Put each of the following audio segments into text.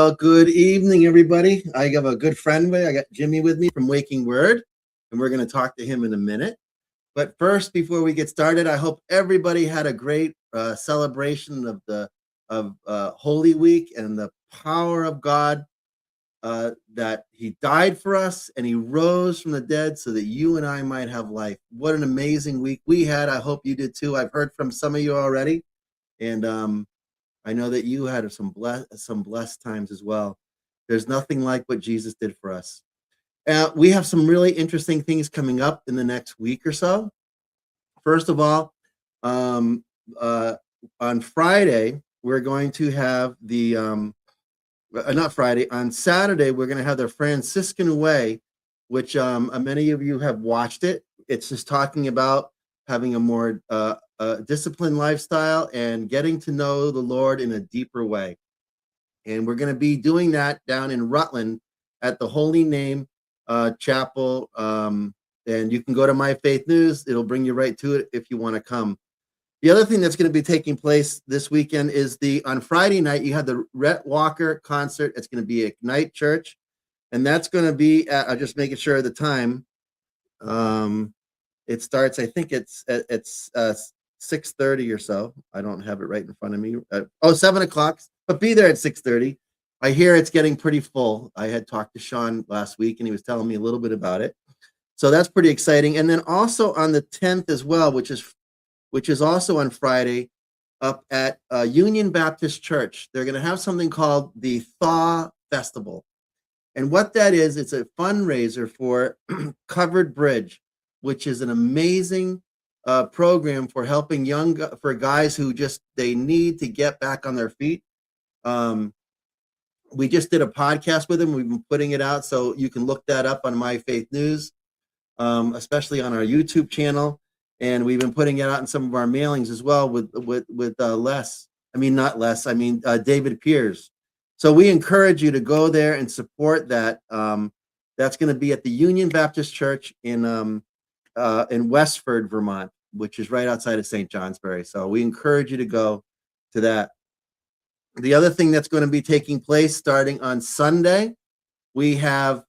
Well, good evening, everybody. I have a good friend with me. I got Jimmy with me from Waking Word, and we're going to talk to him in a minute. But first, before we get started, I hope everybody had a great celebration of Holy Week and the power of God, that He died for us and He rose from the dead so that you and I might have life. What an amazing week we had. I hope you did too. I've heard from some of you already, and I know that you had some blessed times as well. There's nothing like what Jesus did for us. We have some really interesting things coming up in the next week or so. First of all, um, on Friday, we're going to have not Friday, on Saturday, we're going to have the Franciscan Way, which many of you have watched it. It's just talking about having a more disciplined lifestyle and getting to know the Lord in a deeper way. And we're going to be doing that down in Rutland at the Holy Name Chapel. And you can go to My Faith News. It'll bring you right to it if you want to come. The other thing that's going to be taking place this weekend is on Friday night, you have the Rhett Walker concert. It's going to be at Ignite Church. And that's going to be, I'm just making sure of the time. It starts, I think it's 6:30 or so. I don't have it right in front of me. 7 o'clock, but be there at 6:30. I hear it's getting pretty full. I had talked to Sean last week, and he was telling me a little bit about it. So that's pretty exciting. And then also on the 10th as well, which is also on Friday, up at Union Baptist Church, they're going to have something called the Thaw Festival. And what that is, it's a fundraiser for Covered Bridge, which is an amazing program for helping for guys who they need to get back on their feet. We just did a podcast with them. We've been putting it out, so you can look that up on My Faith News, especially on our YouTube channel. And we've been putting it out in some of our mailings as well with David Pierce. So we encourage you to go there and support that. That's going to be at the Union Baptist Church in Westford, Vermont, which is right outside of St. Johnsbury. So we encourage you to go to that. The other thing that's going to be taking place starting on Sunday, we have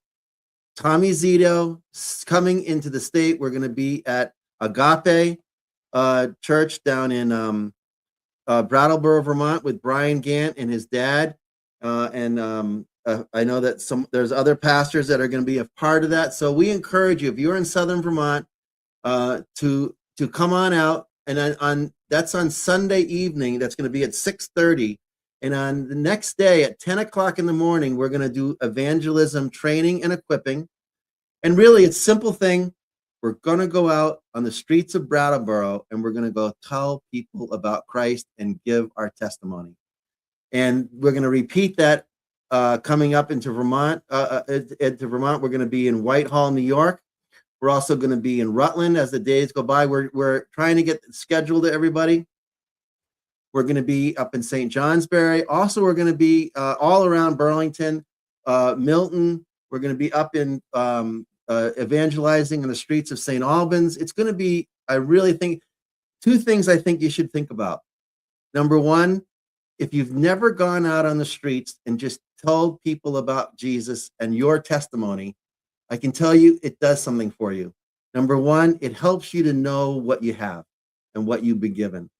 Tommy Zito coming into the state. We're going to be at Agape Church down in Brattleboro, Vermont, with Brian Gant and his dad. I know that there's other pastors that are going to be a part of that. So we encourage you, if you're in Southern Vermont, to come on out. And that's on Sunday evening. That's going to be at 6:30. And on the next day at 10 o'clock in the morning, we're going to do evangelism training and equipping. And really, it's a simple thing. We're going to go out on the streets of Brattleboro, and we're going to go tell people about Christ and give our testimony. And we're going to repeat that coming up into Vermont. Into Vermont, we're going to be in Whitehall, New York. We're also going to be in Rutland as the days go by. We're trying to get scheduled to everybody. We're going to be up in St. Johnsbury. Also, we're going to be all around Burlington, Milton. We're going to be up in evangelizing in the streets of St. Albans. It's going to be, I really think, two things I think you should think about. Number one, if you've never gone out on the streets and just told people about Jesus and your testimony, I can tell you it does something for you. Number one, it helps you to know what you have and what you've been given.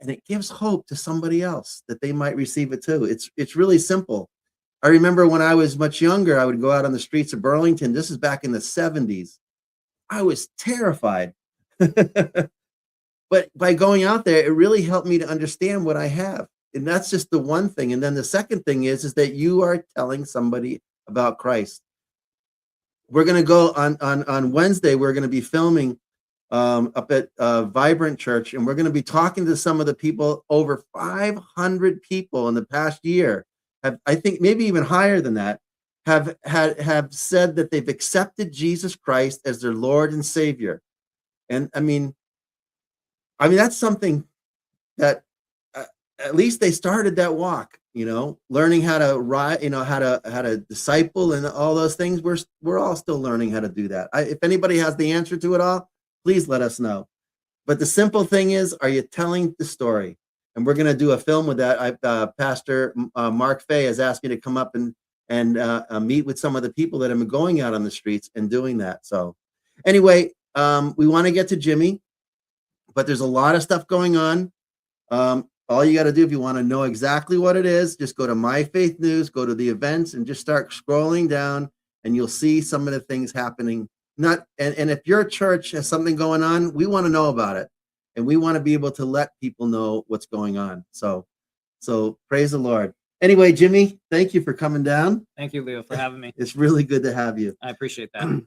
And it gives hope to somebody else that they might receive it too. It's really simple. I remember when I was much younger, I would go out on the streets of Burlington. This is back in the 70s. I was terrified. But by going out there, it really helped me to understand what I have. And that's just the one thing. And then the second thing is that you are telling somebody about Christ. We're going to go on Wednesday. We're going to be filming up at Vibrant Church, and we're going to be talking to some of the people. Over 500 people in the past year have, I think maybe even higher than that, have said that they've accepted Jesus Christ as their Lord and Savior. And I mean that's something that at least they started that walk, learning how to ride, how to disciple and all those things. We're all still learning how to do that. If anybody has the answer to it all, please let us know. But the simple thing is, are you telling the story? and we're going to do a film with that. Pastor Mark Fay has asked me to come up and meet with some of the people that have been going out on the streets and doing that. So anyway, we want to get to Jimmy, but there's a lot of stuff going on. All you got to do if you want to know exactly what it is, just go to My Faith News, go to the events, and just start scrolling down, and you'll see some of the things happening. And if your church has something going on, we want to know about it, and we want to be able to let people know what's going on. So praise the Lord. Anyway, Jimmy, thank you for coming down. Thank you, Leo, for having me. It's really good to have you. I appreciate that.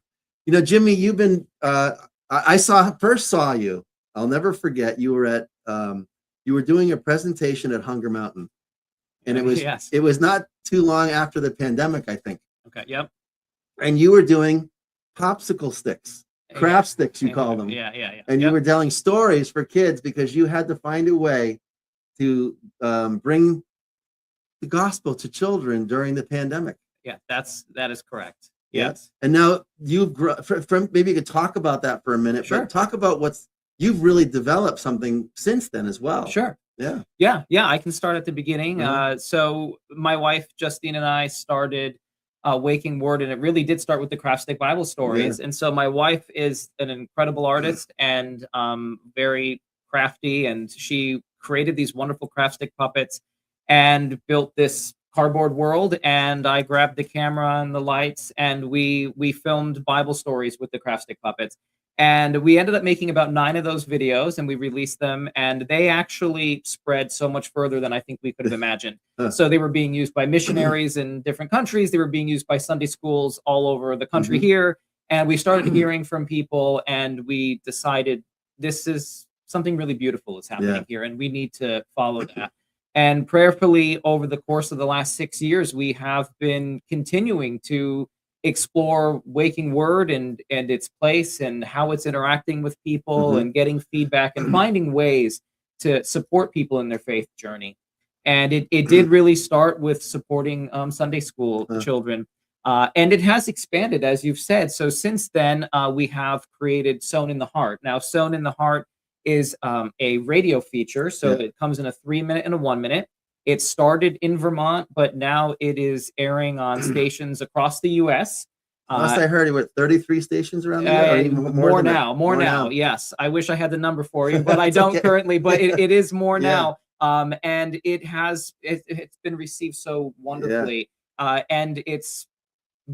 Jimmy, you've been. I first saw you. I'll never forget. You were at. You were doing a presentation at Hunger Mountain, and it was not too long after the pandemic, I think. Okay. Yep. And you were doing popsicle sticks, craft sticks, you call them. Yeah. And you were telling stories for kids because you had to find a way to bring the gospel to children during the pandemic. Yeah, that is correct. Yes. And now you've maybe you could talk about that for a minute. Sure. But talk about you've really developed something since then as well. Sure. Yeah. I can start at the beginning. So my wife Justine and I started Waking Word, and it really did start with the craft stick Bible stories. And so my wife is an incredible artist and very crafty, and she created these wonderful craft stick puppets and built this cardboard world. And I grabbed the camera and the lights, and we filmed Bible stories with the craft stick puppets. And we ended up making about 9 of those videos, and we released them, and they actually spread so much further than I think we could have imagined. So they were being used by missionaries in different countries. They were being used by Sunday schools all over the country here. And we started hearing from people, and we decided this is something really beautiful is happening here, and we need to follow that. And prayerfully, over the course of the last 6 years, we have been continuing to explore Waking Word and its place and how it's interacting with people and getting feedback and finding ways to support people in their faith journey. And it did really start with supporting Sunday school children. And it has expanded, as you've said. So since then, we have created Sown in the Heart. Now, Sown in the Heart is a radio feature. So it comes in a 3-minute and a 1-minute. It started in Vermont, but now it is airing on stations across the U.S. Last I heard, it was 33 stations around there. More now. Yes, I wish I had the number for you, but I don't currently. But it is more now, and it's been received so wonderfully, and it's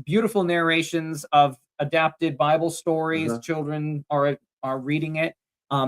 beautiful narrations of adapted Bible stories. Children are reading it.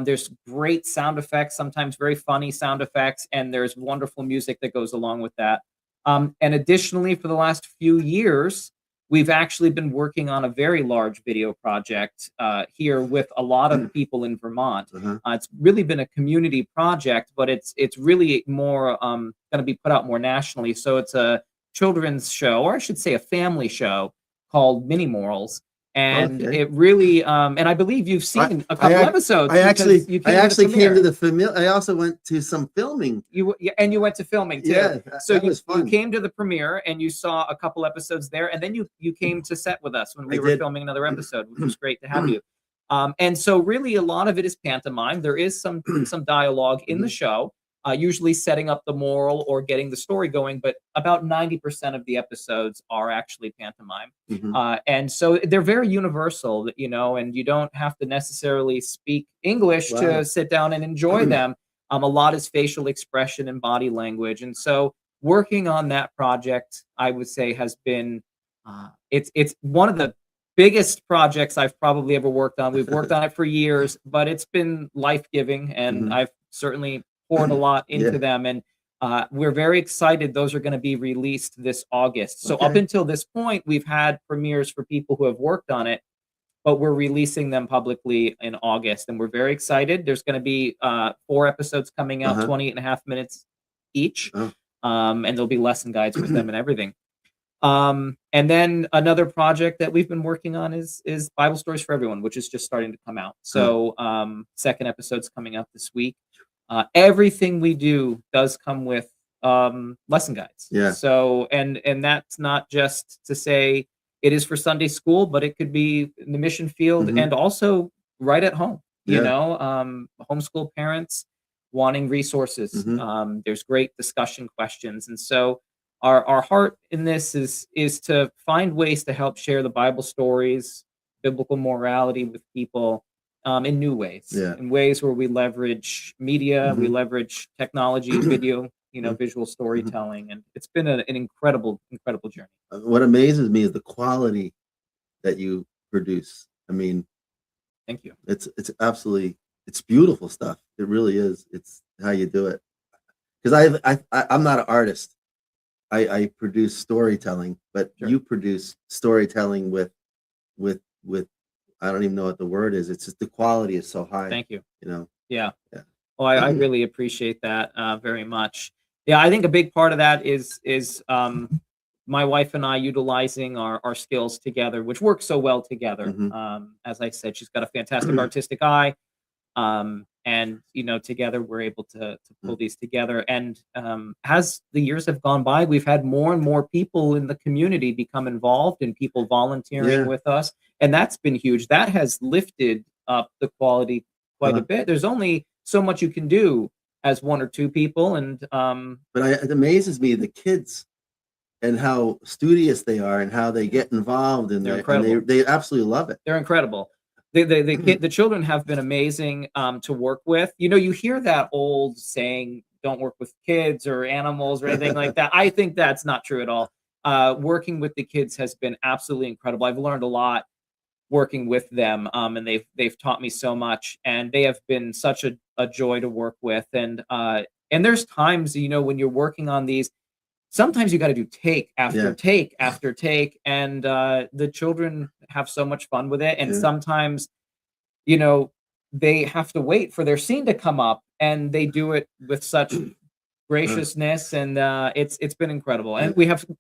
There's great sound effects, sometimes very funny sound effects, and there's wonderful music that goes along with that. And additionally, for the last few years, we've actually been working on a very large video project here with a lot of people in Vermont. It's really been a community project, but it's really more going to be put out more nationally. So it's a children's show, or I should say a family show, called Mini Morals. And it really, and I believe you've seen a couple episodes. I actually came to the film. I also went to some filming. You went to filming too. Yeah, so you came to the premiere and you saw a couple episodes there, and then you came to set with us when we were filming another episode, which was great to have you. And so really, a lot of it is pantomime. There is some dialogue in the show. Usually setting up the moral or getting the story going, but about 90% of the episodes are actually pantomime. And so they're very universal, and you don't have to necessarily speak English to sit down and enjoy them. A lot is facial expression and body language. And so working on that project, I would say, has been, it's one of the biggest projects I've probably ever worked on. We've worked on it for years, but it's been life-giving, and I've certainly poured a lot into them, and we're very excited. Those are going to be released this August. So up until this point, we've had premieres for people who have worked on it, but we're releasing them publicly in August, and we're very excited. There's going to be 4 episodes coming out, 28.5 minutes each, and there'll be lesson guides with them and everything. And then another project that we've been working on is Bible Stories for Everyone, which is just starting to come out. So second episode's coming out this week. Everything we do does come with lesson guides. So and that's not just to say it is for Sunday school, but it could be in the mission field and also right at home. Homeschool parents, wanting resources. Mhm. There's great discussion questions, and so our heart in this is to find ways to help share the Bible stories, biblical morality with people, in new ways, Yeah. in ways where we leverage media, we Mhm. leverage technology, video, Mhm. visual Mhm. storytelling, and it's been an incredible, incredible journey. What amazes me is the quality that you produce. I mean, Thank you. it's absolutely it's beautiful stuff. It really is. It's how you do it. Because I'm not an artist. I produce storytelling, but Sure. you produce storytelling with I don't even know what the word is. It's just the quality is so high. Thank you. You know. Yeah. Yeah. Well, I really appreciate that very much. Yeah, I think a big part of that is my wife and I utilizing our skills together, which work so well together. Mhm. As I said, she's got a fantastic artistic eye, and together we're able to pull these together. And as the years have gone by, we've had more and more people in the community become involved, and people volunteering Yeah. with us, and that's been huge. That has lifted up the quality quite a Uh-huh. bit. There's only so much you can do as one or two people, and But it amazes me the kids and how studious they are and how they get involved in they're there and incredible. they absolutely love it. They're incredible. The children have been amazing to work with. You hear that old saying, "Don't work with kids or animals or anything like that." I think that's not true at all. Working with the kids has been absolutely incredible. I've learned a lot working with them, and they've taught me so much, and they have been such a joy to work with. And there's times when you're working on these, sometimes you got to do take after Yeah. take after take, and the children have so much fun with it. And Yeah. sometimes you know they have to wait for their scene to come up, and they do it with such graciousness, and it's been incredible. Yeah. And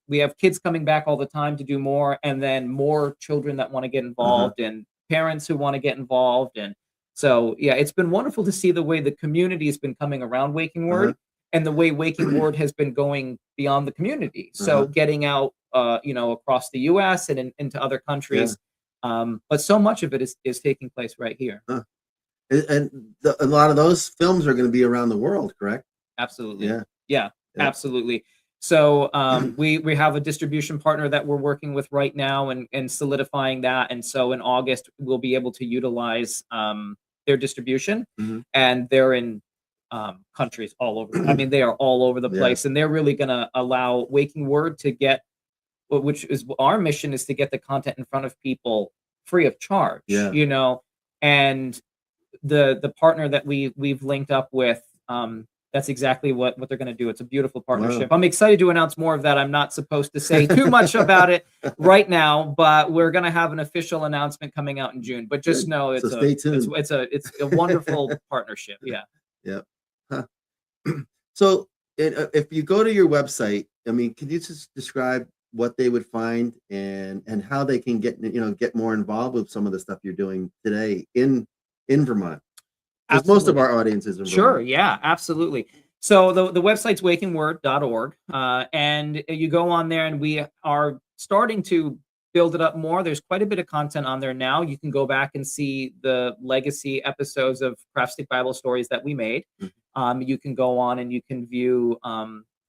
we have kids coming back all the time to do more, and then more children that want to get Uh-huh. involved, and parents who want to get involved. And so yeah, it's been wonderful to see the way the community has been coming around Waking Uh-huh. Word, and the way Waking Word has been going beyond the community, so Uh-huh. getting out across the US and into other Yeah. countries. But so much of it is taking place right here. Huh. And a lot of those films are going to be around the world, correct? Absolutely. Yeah. Yeah, Yeah. absolutely. So we have a distribution partner that we're working with right now, and solidifying that. And so in August we'll be able to utilize their distribution, Mhm. and they're in countries all over. I mean, they are all over the Yeah. place, and they're really going to allow Waking Word to get, which is our mission, is to get the content in front of people free of charge. Yeah. And the partner that we've linked up with, that's exactly what they're going to do. It's a beautiful partnership. Wow. I'm excited to announce more of that. I'm not supposed to say too much about it right now, but we're going to have an official announcement coming out in June. But just Good. know So stay tuned. it's a wonderful partnership. Yeah. Yeah. Huh. So if you go to your website, I mean, could you just describe what they would find and how they can get more involved with some of the stuff you're doing today in Vermont? Because most of Absolutely. our audience is in Sure. Vermont. Yeah, absolutely. So the website's wakingword.org, and you go on there, and we are starting to build it up more. There's quite a bit of content on there now. You can go back and see the legacy episodes of Craft Stick Bible Stories that we made. Mhm. You can go on and you can view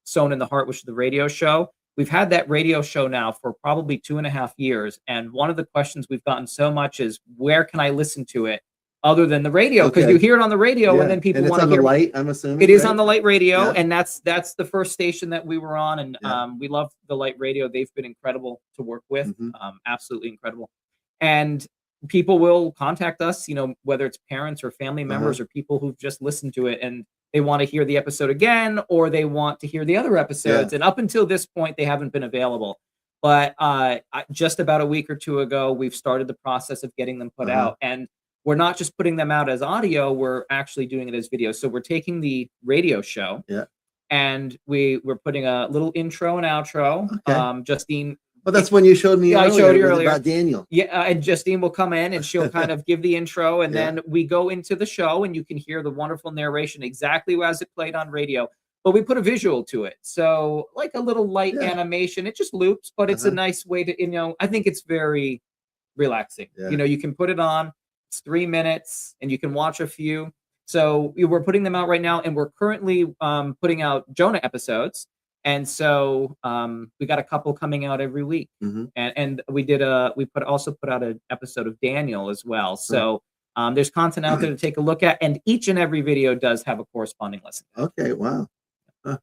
Sown in the Heart, which is the radio show. We've had that radio show now for probably 2.5 years. And one of the questions we've gotten so much is, where can I listen to it other than the radio? Because you Okay. hear it on the radio, Yeah. and then people And it's want to on the hear. light, I'm assuming, It is right? on the light radio, Yeah. and that's the first station that we were on, and Yeah. we love the light radio. They've been incredible to work with, Mhm. absolutely incredible. And people will contact us, whether it's parents or family members or people who've just listened to it, and they want to hear the episode again, or they want to hear the other episodes. Yeah. And up until this point, they haven't been available. But just about a week or two ago, we've started the process of getting them put out. And we're not just putting them out as audio, we're actually doing it as video. So we're taking the radio show, Yeah. and we're putting a little intro and outro. Okay. Justine, Well, that's when you showed me Yeah, I earlier, showed you was earlier. about Daniel. yeah, and Justine will come in, and she'll kind of give the intro, and Yeah. then we go into the show, and you can hear the wonderful narration exactly as it played on radio. But we put a visual to it, so like a little light Yeah. animation. It just loops, but it's a nice way to, I think it's very relaxing. Yeah. You can put it on. It's 3 minutes, and you can watch a few. So we're putting them out right now, and we're currently putting out Jonah episodes. And so we got a couple coming out every week. Mhm. And we also put out an episode of Daniel as well. Huh. So there's content out there to take a look at, and each and every video does have a corresponding lesson. Okay, wow. Huh.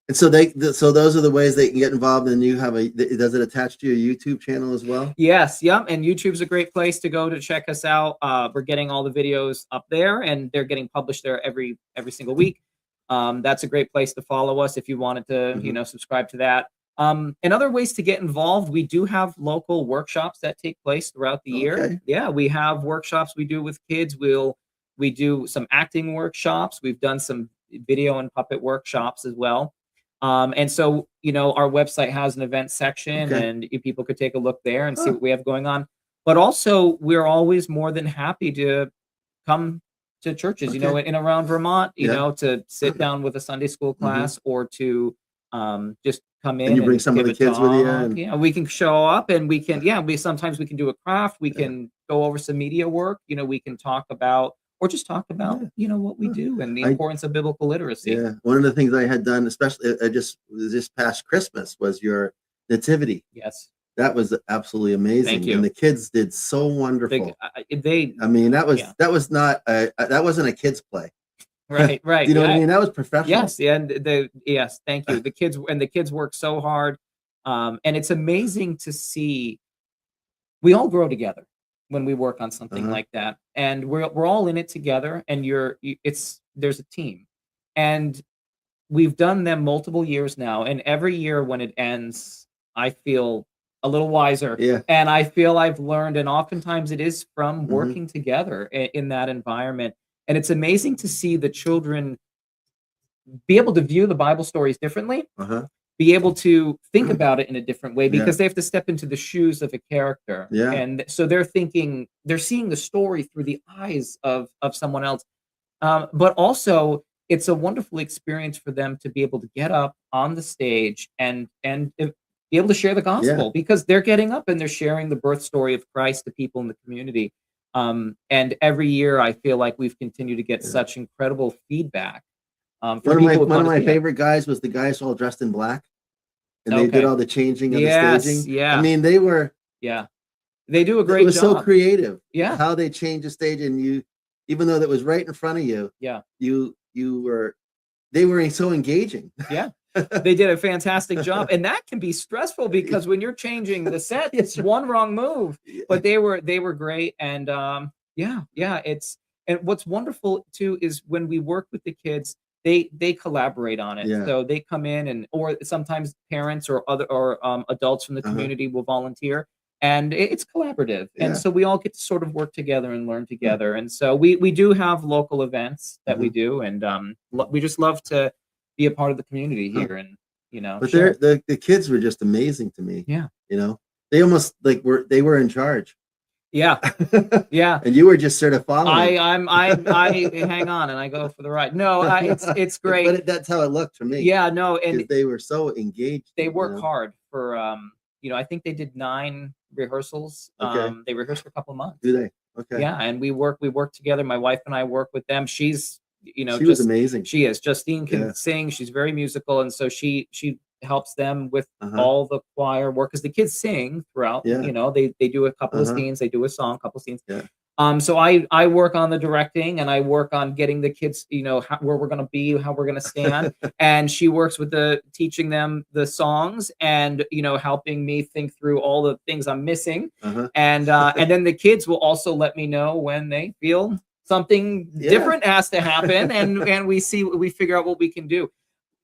And so so those are the ways they can get involved. And you have does it attach to your YouTube channel as well? Yes, yep. And YouTube's a great place to go to check us out. We're getting all the videos up there, and they're getting published there every single week. That's a great place to follow us if you wanted to, Mhm. subscribe to that. And other ways to get involved, we do have local workshops that take place throughout the year. Okay. Yeah, we have workshops we do with kids. We do some acting workshops. We've done some video and puppet workshops as well. And so, our website has an event section, Okay. and people could take a look there and see Huh. what we have going on. But also, we're always more than happy to come to churches, Okay. in around Vermont, Yeah. To sit down with a Sunday school class, or to just come in And you bring and some of give the a kids with you, talk. and Yeah, we can show up, and we can, sometimes we can do a craft. We Yeah. can go over some media work. We can talk about, or just talk about, Yeah. what we Huh. do and the I importance of biblical literacy. Yeah, one of the things I had done, especially just this past Christmas, was your nativity. Yes. That was absolutely amazing. Thank you. And the kids did so wonderful. I mean, that was Yeah. not that wasn't a kid's play. Right, right. Do you know what I Yeah. mean? That was professional. Yes, yeah, and yes, thank you. The kids work so hard, and it's amazing to see. We all grow together when we work on something Uh-huh. like that, and we're all in it together. And there's a team, and we've done them multiple years now. And every year when it ends, I feel a little wiser, Yeah. and I feel I've learned. And oftentimes it is from Mhm. working together in that environment. And it's amazing to see the children be able to view the Bible stories differently, Uh-huh. be able to think about it in a different way, Yeah. because they have to step into the shoes of a character. Yeah. And so they're seeing the story through the eyes of someone else. But also, it's a wonderful experience for them to be able to get up on the stage and be able to share the gospel, because they're getting up and they're sharing the birth story of Christ to people in the community. And every year, I feel like we've continued to get Yeah. such incredible feedback. From One people who of come to my see it. favorite guys was the guys all dressed in black, and they did Okay. all the changing of the Yes, staging. yeah. I mean, Yeah, they do a it great was job. so creative. Yeah. How they changed the stage, and even though that was right in front of you, Yeah, they were so engaging. yeah. They did a fantastic job, and that can be stressful, because when you're changing the set, it's one wrong move. But they were great, and and what's wonderful too is when we work with the kids, they collaborate on it. Yeah. So they come in, or sometimes parents or adults from the Uh-huh. community will volunteer, and it's collaborative. Yeah. And so we all get to sort of work together and learn together. And so we do have local events that we Mhm. do, and we just love to be a part of the community Huh. here, and But share. the kids were just amazing to me. Yeah. They almost they were in charge. Yeah, yeah. And you were just sort of following. I hang on and I go for the ride. No, it's great. But that's how it looked to me. Yeah, no, 'Cause and they were so engaged. they work hard for I think they did 9 rehearsals. Okay. They rehearsed for a couple of months. Do they? Okay. Yeah, and we work together. My wife and I work with them. She's She was just amazing. she is. Justine can Yeah. sing. She's very musical, and so she helps them with Uh-huh. all the choir work, because the kids sing throughout. Yeah. They do a couple of Uh-huh. scenes. They do a song, couple scenes. Yeah. So I work on the directing, and I work on getting the kids, where we're gonna be, how we're gonna stand, and she works with teaching them the songs, and helping me think through all the things I'm missing, Uh-huh. and then the kids will also let me know when they feel something Yeah. different has to happen, and we figure out what we can do.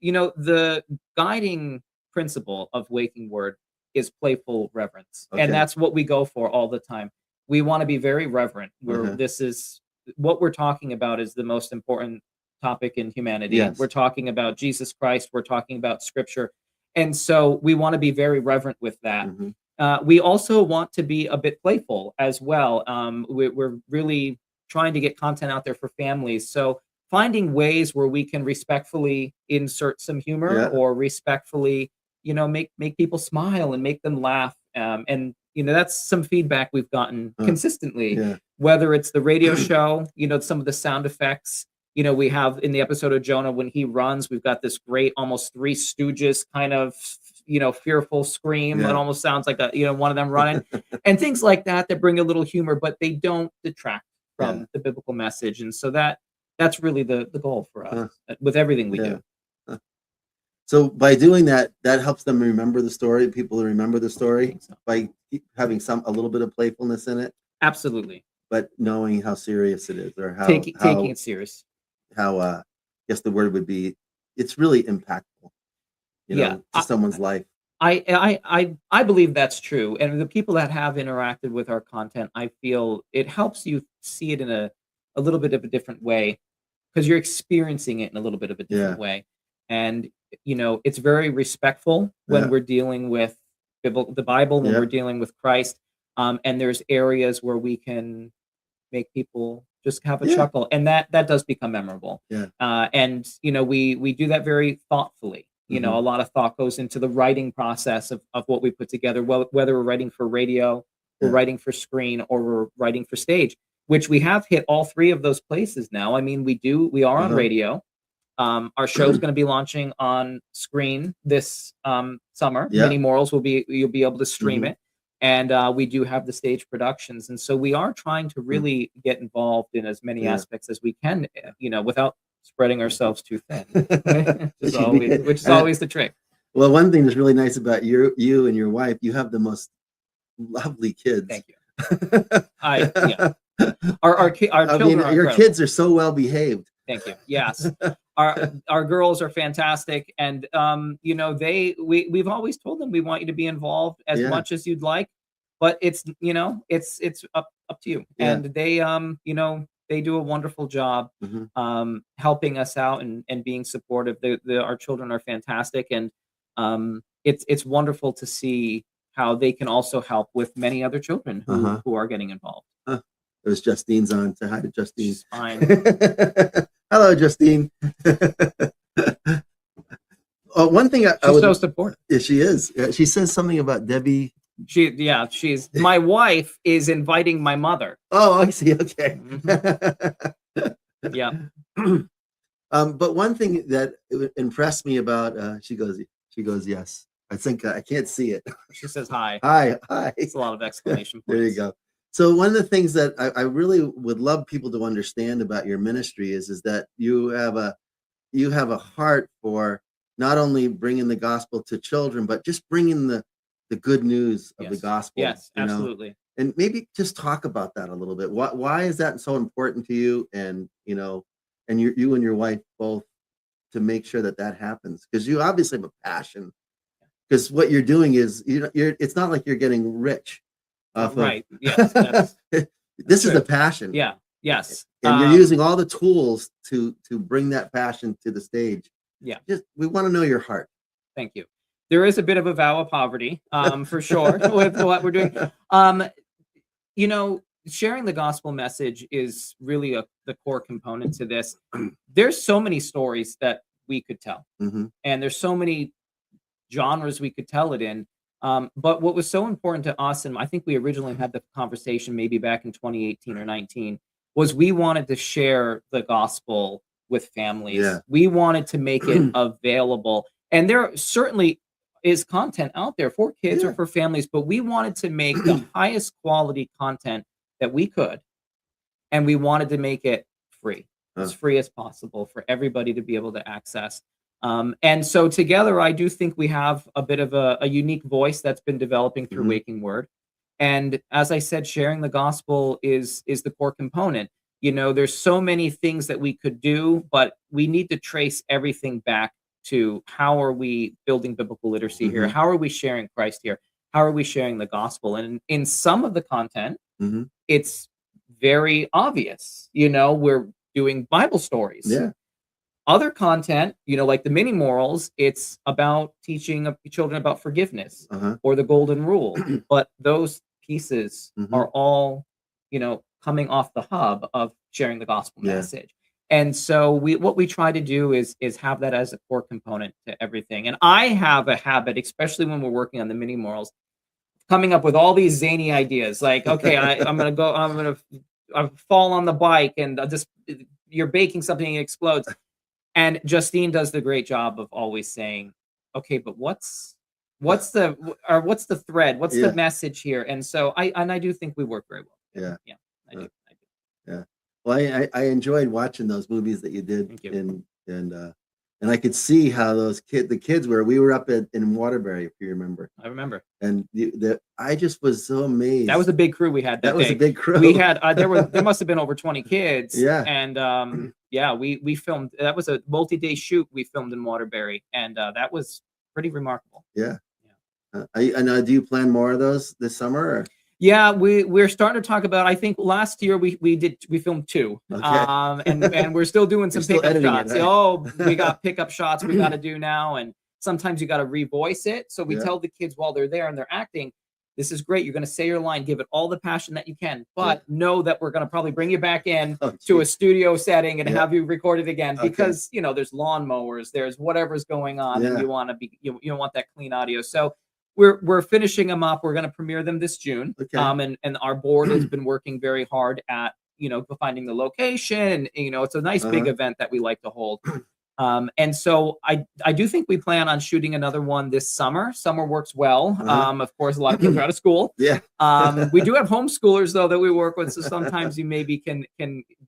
The guiding principle of Waking Word is playful reverence, Okay. and that's what we go for all the time. We want to be very reverent. Uh-huh. This is what we're talking about, is the most important topic in humanity. Yes. We're talking about Jesus Christ. We're talking about Scripture, and so we want to be very reverent with that. Mhm. We also want to be a bit playful as well. We're really trying to get content out there for families. So finding ways where we can respectfully insert some humor, Yeah. or respectfully, make people smile and make them laugh. And that's some feedback we've gotten consistently, Yeah. whether it's the radio show, some of the sound effects. We have in the episode of Jonah when he runs, we've got this great, almost Three Stooges kind of, fearful scream. Yeah. It almost sounds like one of them running, and things like that bring a little humor, but they don't detract from the biblical message. And so that's really the goal for us with everything we do. So by doing that, that helps them remember the story. People remember the story by having a little bit of playfulness in it. Absolutely. But knowing how serious it is, or how taking it serious. How I guess the word would be, it's really impactful. To someone's life. I believe that's true. And the people that have interacted with our content, I feel it helps you see it in a little bit of a different way, because you're experiencing it in a little bit of a different way. And, it's very respectful when we're dealing with the Bible, when we're dealing with Christ. And there's areas where we can make people just have a chuckle. And that does become memorable. And, we do that very thoughtfully. A lot of thought goes into the writing process of what we put together, whether we're writing for radio, we're writing for screen, or we're writing for stage, which we have hit all three of those places now. I mean, we are on radio. Our show's going to be launching on screen this summer. Mini Morals you'll be able to stream it. And we do have the stage productions. And so we are trying to really get involved in as many aspects as we can, without spreading ourselves too thin, which is always the trick. Well, one thing that's really nice about you and your wife, you have the most lovely kids. Thank you. Our children your kids are so well behaved. Thank you. Yes. Our girls are fantastic. And, we've always told them we want you to be involved as much as you'd like, but it's up to you. And they do a wonderful job helping us out and being supportive. Our children are fantastic. And it's wonderful to see how they can also help with many other children who are getting involved. There's Justine's on. Say hi to Justine. She's fine. Hello, Justine. One thing she's so supportive. Yeah, she is. She says something about Debbie. She's my wife is inviting my mother. Oh, I see. Okay. Yeah. But one thing that impressed me about she goes yes. I think I can't see it. She says hi. Hi. It's a lot of exclamation points. There you go. So one of the things that I really would love people to understand about your ministry is that you have a heart for not only bringing the gospel to children, but just bringing the good news of the gospel. Yes, absolutely. And maybe just talk about that a little bit. Why is that so important to you? And and you and your wife both, to make sure that happens, because you obviously have a passion. Because what you're doing is it's not like you're getting rich. Right. Yes. This is the passion. Yeah. Yes. And you're using all the tools to bring that passion to the stage. Yeah. We want to know your heart. Thank you. There is a bit of a vow of poverty, for sure, with what we're doing. Sharing the gospel message is really the core component to this. There's so many stories that we could tell, and there's so many genres we could tell it in. But what was so important to us, and I think we originally had the conversation maybe back in 2018 or 19, was we wanted to share the gospel with families. Yeah. We wanted to make it available. And there certainly is content out there for kids or for families, but we wanted to make the highest quality content that we could. And we wanted to make it free, as free as possible for everybody to be able to access. And so together, I do think we have a bit of a unique voice that's been developing through Waking Word. And as I said, sharing the gospel is the core component. There's so many things that we could do, but we need to trace everything back to how are we building biblical literacy here? How are we sharing Christ here? How are we sharing the gospel? And in some of the content, it's very obvious. We're doing Bible stories. Yeah. Other content, like the mini morals, it's about teaching children about forgiveness or the golden rule. But those pieces are all, coming off the hub of sharing the gospel message. And so what we try to do is have that as a core component to everything. And I have a habit, especially when we're working on the mini morals, coming up with all these zany ideas. Like, okay, I'm gonna fall on the bike and you're baking something and it explodes. And Justine does the great job of always saying, okay, but what's the thread? What's the message here? And so I do think we work very well. Yeah. Yeah. I do. Yeah. Well, I enjoyed watching those movies that you did. Thank you. And I could see how the kids we were up in Waterbury, if you remember. I remember. And I just was so amazed. That was a big crew we had that was day. a big crew. We had there must have been over 20 kids. Yeah. And we filmed. That was a multi-day shoot we filmed in Waterbury, and that was pretty remarkable. Yeah. Do you plan more of those this summer? Or? Yeah, we're starting to talk about. I think last year we filmed 2, okay. and we're still doing some pickup shots. Right? Oh, we got pickup shots we got to do now, and sometimes you got to revoice it. So we tell the kids while they're there and they're acting, this is great. You're going to say your line, give it all the passion that you can, but know that we're going to probably bring you back in to a studio setting and have you record it again because there's lawnmowers, there's whatever's going on, and you want to be you don't want that clean audio. So. We're finishing them up. We're going to premiere them this June. Okay. And our board has been working very hard at, finding the location. And, it's a nice big event that we like to hold. And so I do think we plan on shooting another one this summer. Summer works well. Of course, a lot of kids are out of school. Yeah. We do have homeschoolers though that we work with. So sometimes you maybe can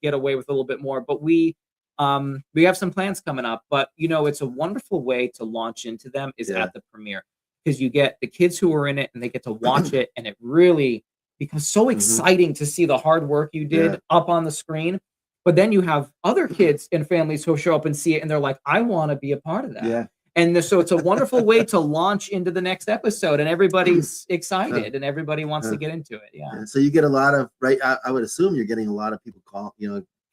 get away with a little bit more, but we have some plans coming up, but it's a wonderful way to launch into them is at the premiere. Because you get the kids who are in it and they get to watch it, and it really becomes so exciting to see the hard work you did up on the screen. But then you have other kids and families who show up and see it, and they're like, I want to be a part of that. Yeah. And so it's a wonderful way to launch into the next episode, and everybody's excited and everybody wants to get into it. Yeah. So you get a lot of, I would assume you're getting a lot of people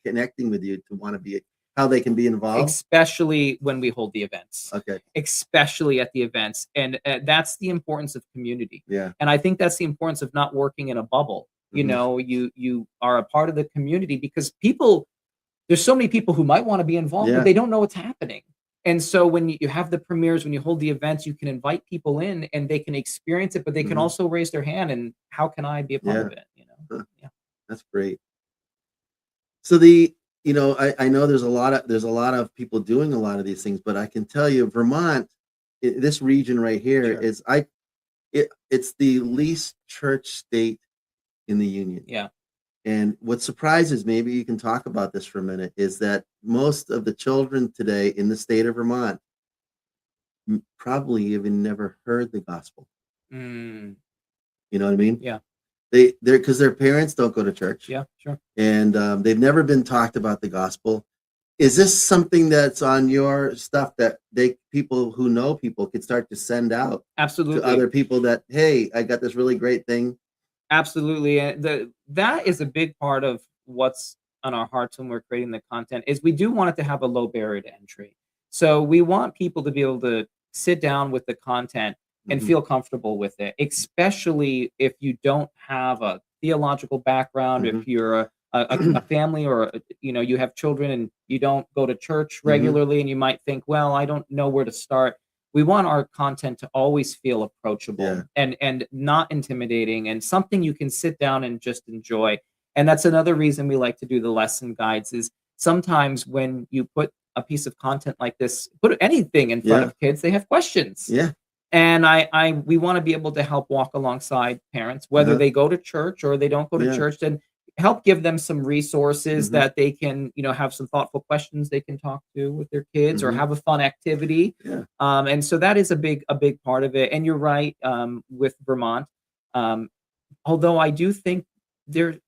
connecting with you to want to be how they can be involved, especially when we hold the events. Okay. Especially at the events, and that's the importance of community. Yeah. And I think that's the importance of not working in a bubble. You are a part of the community because there's so many people who might want to be involved, but they don't know what's happening. And so when you have the premieres, when you hold the events, you can invite people in and they can experience it, but they can also raise their hand and how can I be a part of it? Yeah. That's great. So I know there's a lot of people doing a lot of these things, but I can tell you, Vermont, this region right here it's the least church state in the union. Yeah. And what surprises, maybe you can talk about this for a minute, is that most of the children today in the state of Vermont probably even never heard the gospel. You know what I mean? Yeah. They're because their parents don't go to church. Yeah, sure. And they've never been talked about the gospel. Is this something that's on your stuff that people who know people could start to send out absolutely to other people that, hey, I got this really great thing? Absolutely. And that is a big part of what's on our hearts when we're creating the content is we do want it to have a low barrier to entry. So we want people to be able to sit down with the content and feel comfortable with it, especially if you don't have a theological background, if you're a family or, you have children and you don't go to church regularly and you might think, well, I don't know where to start. We want our content to always feel approachable and not intimidating and something you can sit down and just enjoy. And that's another reason we like to do the lesson guides is sometimes when you put a piece of content like this, put anything in front of kids, they have questions. Yeah. And we want to be able to help walk alongside parents, whether they go to church or they don't go to church, and help give them some resources that they can, have some thoughtful questions they can talk to with their kids or have a fun activity. Yeah. And so that is a big part of it. And you're right with Vermont. Although I do think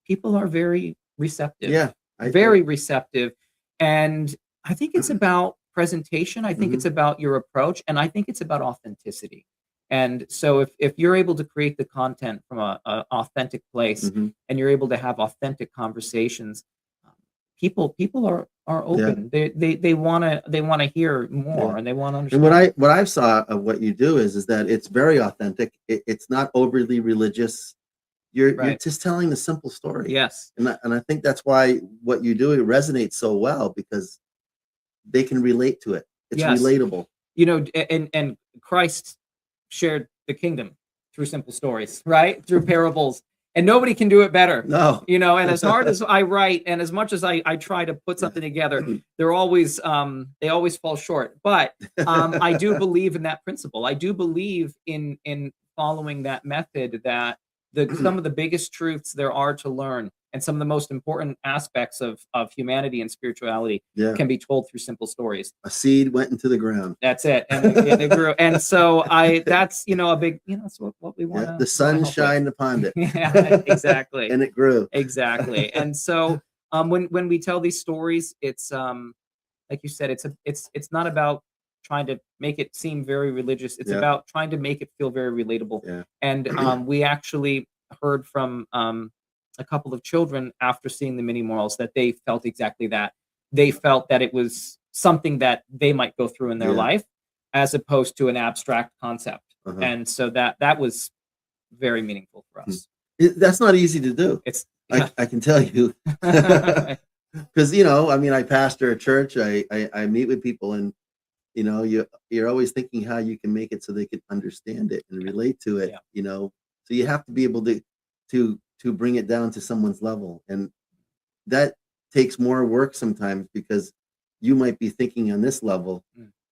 people are very receptive. Yeah. Very receptive. And I think it's about presentation. I think it's about your approach, and I think it's about authenticity. And so if you're able to create the content from a authentic place and you're able to have authentic conversations, people are open. They want to hear more and they want to understand. And what I saw of what you do is that it's very authentic. It's not overly religious. You're just telling the simple story. Yes. And I think that's why what you do, it resonates so well because they can relate to it. It's relatable. And Christ shared the kingdom through simple stories, right? Through parables. And nobody can do it better. No. And as hard as I write, and as much as I try to put something together, they're always they always fall short. But I do believe in that principle. I do believe in following that method, that some of the biggest truths there are to learn, and some of the most important aspects of humanity and spirituality can be told through simple stories. A seed went into the ground. That's it, and it grew. And so that's a big, that's what we want. The sun shined upon it. Yeah, exactly. And it grew. Exactly. And so when we tell these stories, it's like you said, it's not about trying to make it seem very religious. It's about trying to make it feel very relatable. Yeah. And we actually heard from a couple of children after seeing the mini morals that they felt exactly that. They felt that it was something that they might go through in their life, as opposed to an abstract concept. And so that was very meaningful for us. That's not easy to do. It's I can tell you, because I pastor a church. I meet with people, and you're always thinking how you can make it so they can understand it and relate to it. So you have to be able to bring it down to someone's level, and that takes more work sometimes, because you might be thinking on this level,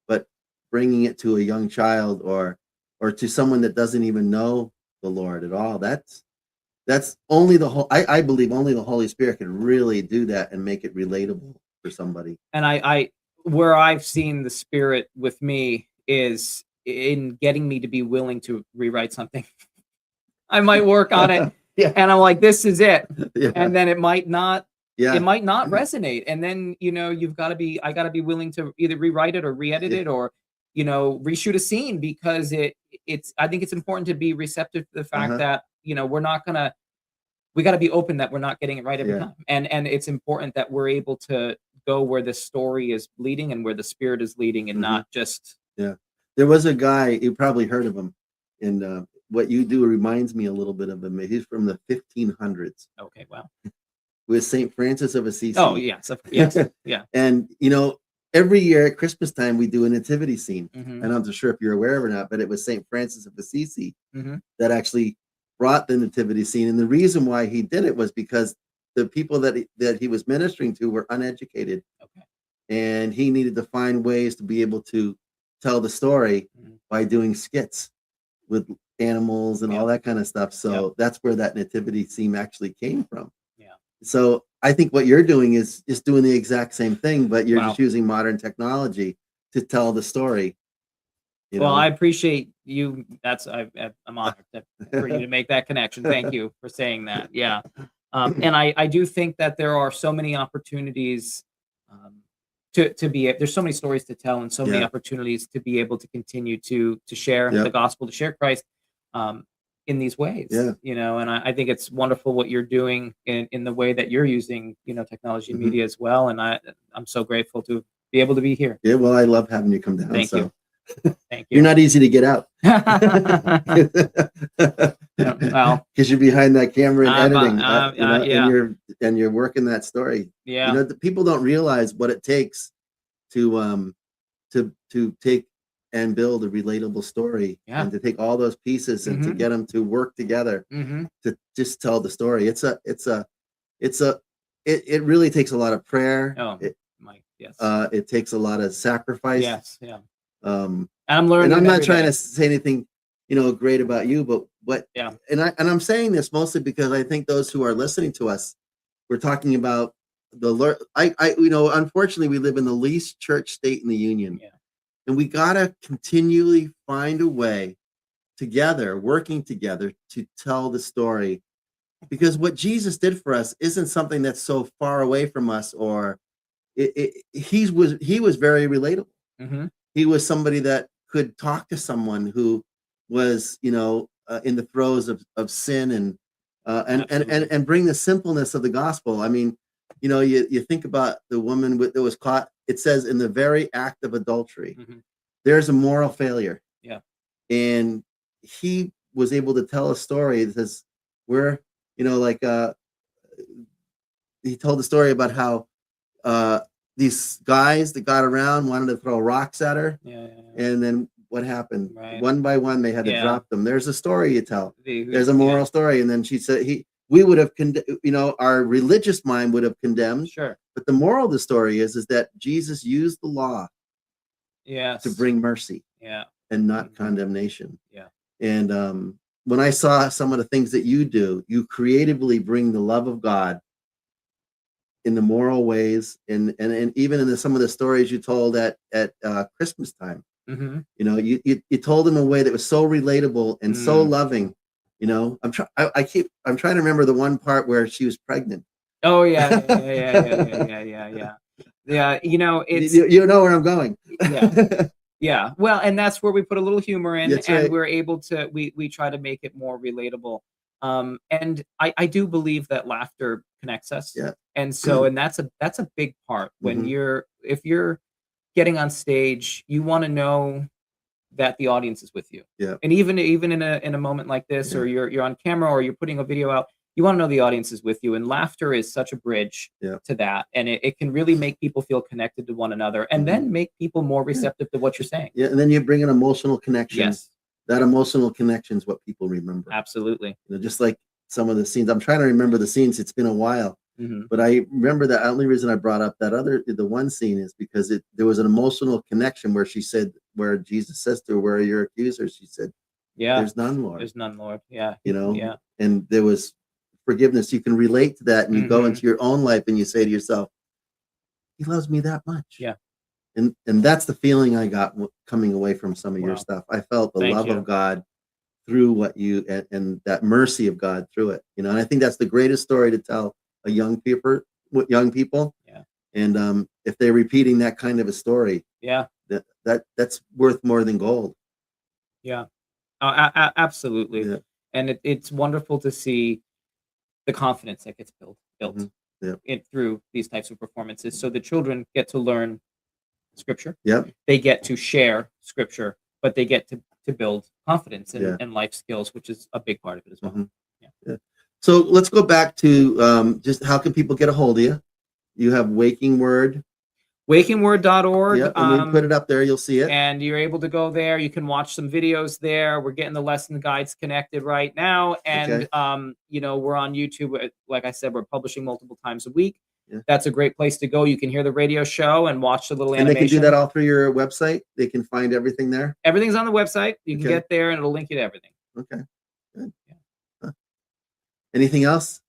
but bringing it to a young child or to someone that doesn't even know the Lord at all, that's only I believe only the Holy Spirit can really do that and make it relatable for somebody. And I where I've seen the Spirit with me is in getting me to be willing to rewrite something. I might work on it, and I'm like, this is it, and then it might not. It might not resonate, and then I got to be willing to either rewrite it or re-edit it, or reshoot a scene, because I think it's important to be receptive to the fact that we're not gonna. We got to be open that we're not getting it right every time, and it's important that we're able to go where the story is leading and where the Spirit is leading, and not just. Yeah, there was a guy, you probably heard of him, and what you do reminds me a little bit of him. He's from the 1500s. Okay, wow. With St. Francis of Assisi. Oh yes, yeah. And every year at Christmas time we do a nativity scene, and I'm not sure if you're aware of it or not, but it was St. Francis of Assisi that actually brought the nativity scene. And the reason why he did it was because the people that he was ministering to were uneducated, and he needed to find ways to be able to tell the story by doing skits with animals and all that kind of stuff. So that's where that nativity scene actually came from. So I think what you're doing is doing the exact same thing, but you're just using modern technology to tell the story. Well, I appreciate you. I'm honored for you to make that connection. Thank you for saying that. Yeah. And I do think that there are so many opportunities there's so many stories to tell, and so many opportunities to be able to continue to share the gospel, to share Christ in these ways. And I think it's wonderful what you're doing in the way that you're using technology and media as well. And I'm so grateful to be able to be here. Yeah, well, I love having you come down. Thank you. Thank you. You're not easy to get out. Well, because you're behind that camera and editing, and you're working that story. The people don't realize what it takes to take and build a relatable story, and to take all those pieces and to get them to work together to just tell the story. It really takes a lot of prayer. It takes a lot of sacrifice. And I'm learning. And I'm not trying to say anything, great about you, but I'm saying this mostly because I think those who are listening to us, we're talking about unfortunately we live in the least church state in the union. And we got to continually find a way together, working together, to tell the story. Because what Jesus did for us isn't something that's so far away from us, or he was very relatable. He was somebody that could talk to someone who was, in the throes of sin, and bring the simpleness of the gospel. I mean, you think about the woman that was caught. It says in the very act of adultery, there's a moral failure. And he was able to tell a story that says he told the story about how these guys that got around wanted to throw rocks at her. And then what happened. Right. One by one, they had to Yeah. drop them. There's a story you tell. There's a Yeah. moral story. And then she said, we would have, our religious mind would have condemned. Sure. But the moral of the story is that Jesus used the law Yes. to bring mercy. Yeah. And not condemnation. Yeah. And when I saw some of the things that you do, you creatively bring the love of God in the moral ways, and even in some of the stories you told at Christmas time. Mm-hmm. You told them in a way that was so relatable and so loving. I'm trying to remember the one part where she was pregnant. Oh yeah. Yeah. It's you know where I'm going. Yeah. Yeah. Well, and that's where we put a little humor in, That's and right. we're able to we try to make it more relatable. And I do believe that laughter connects us. Yeah. And so, and that's a big part when if you're getting on stage, you want to know that the audience is with you. Yeah. And even in a moment like this, or you're on camera, or you're putting a video out, you want to know the audience is with you. And laughter is such a bridge to that. And it can really make people feel connected to one another, and then make people more receptive to what you're saying. Yeah. And then you bring an emotional connection. Yes. That emotional connection is what people remember. Absolutely. Just like some of the scenes. I'm trying to remember the scenes. It's been a while. But I remember the only reason I brought up the one scene is because there was an emotional connection where where Jesus says to her, "Where are your accusers?" She said, Yeah. "There's none, Lord. There's none, Lord." Yeah. Yeah. And there was forgiveness. You can relate to that, and you go into your own life and you say to yourself, "He loves me that much." Yeah. And that's the feeling I got coming away from some of your stuff. I felt the love of God through what you and that mercy of God through it. And I think that's the greatest story to tell young people. Yeah. And if they're repeating that kind of a story, that's worth more than gold. Yeah. Absolutely. Yeah. And it's wonderful to see the confidence that gets built through these types of performances. So the children get to learn scripture. Yep. They get to share scripture, but they get to build confidence and life skills, which is a big part of it as well. Yeah. So let's go back to just how can people get a hold of you? You have Waking Word. WakingWord.org. Yep, and we put it up there. You'll see it. And you're able to go there. You can watch some videos there. We're getting the lesson guides connected right now. And, we're on YouTube. Like I said, we're publishing multiple times a week. Yeah. That's a great place to go. You can hear the radio show and watch the little animation. And they can do that all through your website? They can find everything there? Everything's on the website. You can get there and it'll link you to everything. Okay. Good. Yeah. Huh. Anything else?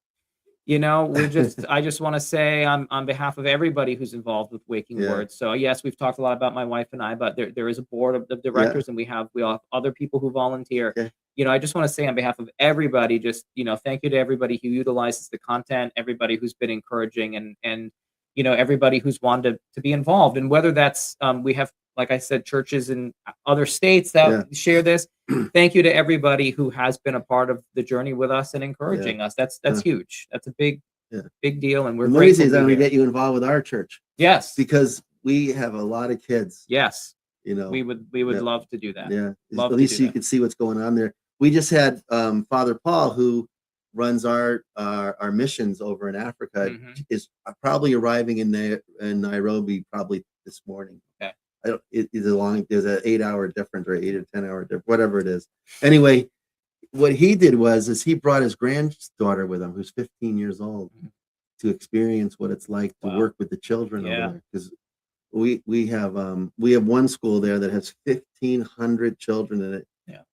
I just want to say on behalf of everybody who's involved with Waking Word. So yes, we've talked a lot about my wife and I, but there is a board of directors, and we have other people who volunteer. Okay. I just want to say on behalf of everybody, just thank you to everybody who utilizes the content, everybody who's been encouraging, and everybody who's wanted to be involved. And whether that's we have, like I said, churches in other states that share this. Thank you to everybody who has been a part of the journey with us and encouraging us. That's huge. That's a big deal. And we're grateful to get you involved with our church. Yes. Because we have a lot of kids. Yes. We would love to do that. Yeah. At least you can see what's going on there. We just had Father Paul, who runs our missions over in Africa, is probably arriving in Nairobi probably this morning. Okay. There's an 8-hour difference, or 8 or 10-hour difference, whatever it is. Anyway, what he did is he brought his granddaughter with him, who's 15 years old, to experience what it's like to work with the children over there. Because we have one school there that has 1,500 children in it,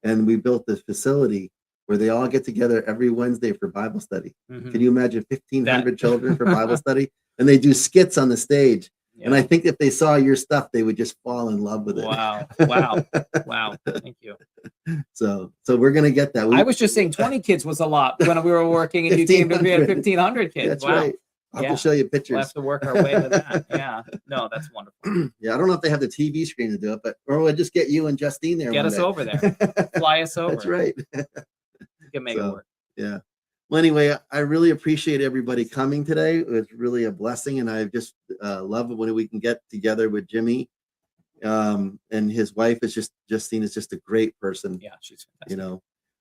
and we built this facility where they all get together every Wednesday for Bible study. Can you imagine 1,500 children for Bible study? And they do skits on the stage. Yeah. And I think if they saw your stuff, they would just fall in love with it. Wow. Thank you. So we're going to get that. I was just saying 20 kids was a lot when we were working, and you came to me at 1,500 kids. That's right. I'll have to show you pictures. We'll have to work our way to that. Yeah. No, that's wonderful. Yeah. I don't know if they have the TV screen to do it, or we'll just get you and Justine there. Get us over there. Fly us over. That's right. You can make it work. Yeah. Well, anyway, I really appreciate everybody coming today. It was really a blessing, and I just love it when we can get together with Jimmy, and his wife is Justine is just a great person. Yeah, she's fantastic.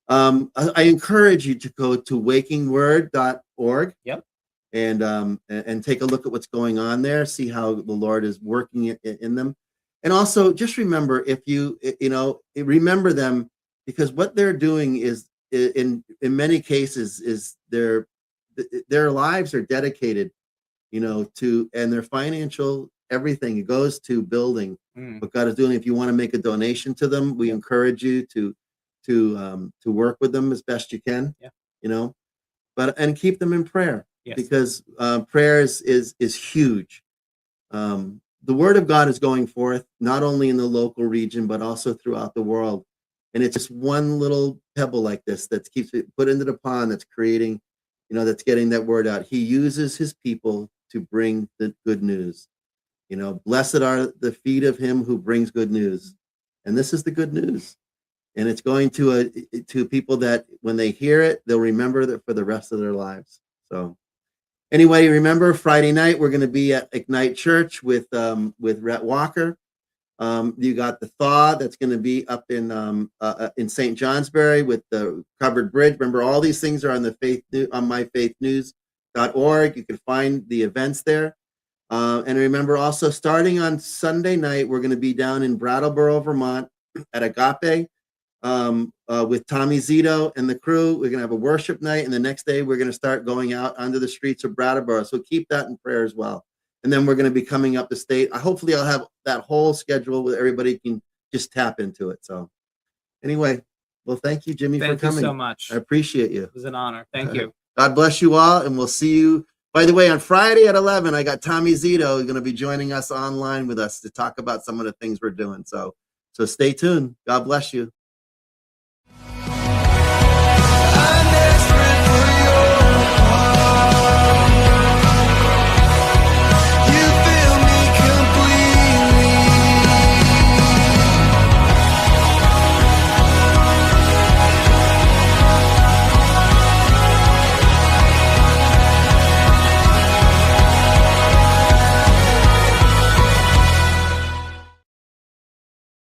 I encourage you to go to wakingword.org. Yep. And take a look at what's going on there. See how the Lord is working in them. And also just remember, if remember them, because what they're doing is in many cases is their lives are dedicated, to, and their financial everything goes to building what God is doing. If you want to make a donation to them, we encourage you to work with them as best you can. Yeah. And keep them in prayer. Yes. Because prayer is huge. The word of God is going forth not only in the local region but also throughout the world. And it's just one little pebble like this that keeps it put into the pond that's creating, that's getting that word out. He uses his people to bring the good news. Blessed are the feet of him who brings good news. And this is the good news. And it's going to people that when they hear it, they'll remember that for the rest of their lives. So anyway, remember Friday night, we're going to be at Ignite Church with Rhett Walker. You got the Thaw that's going to be up in St. Johnsbury with the covered bridge. Remember, all these things are on the myfaithnews.org. You can find the events there. And remember also, starting on Sunday night, we're going to be down in Brattleboro, Vermont at Agape with Tommy Zito and the crew. We're going to have a worship night. And the next day, we're going to start going out onto the streets of Brattleboro. So keep that in prayer as well. And then we're going to be coming up the state. Hopefully I'll have that whole schedule where everybody can just tap into it. So anyway, well, thank you, Jimmy, for coming. Thank you so much. I appreciate you. It was an honor. Thank you. God bless you all. And we'll see you. By the way, on Friday at 11, I got Tommy Zito going to be joining us online with us to talk about some of the things we're doing. So stay tuned. God bless you.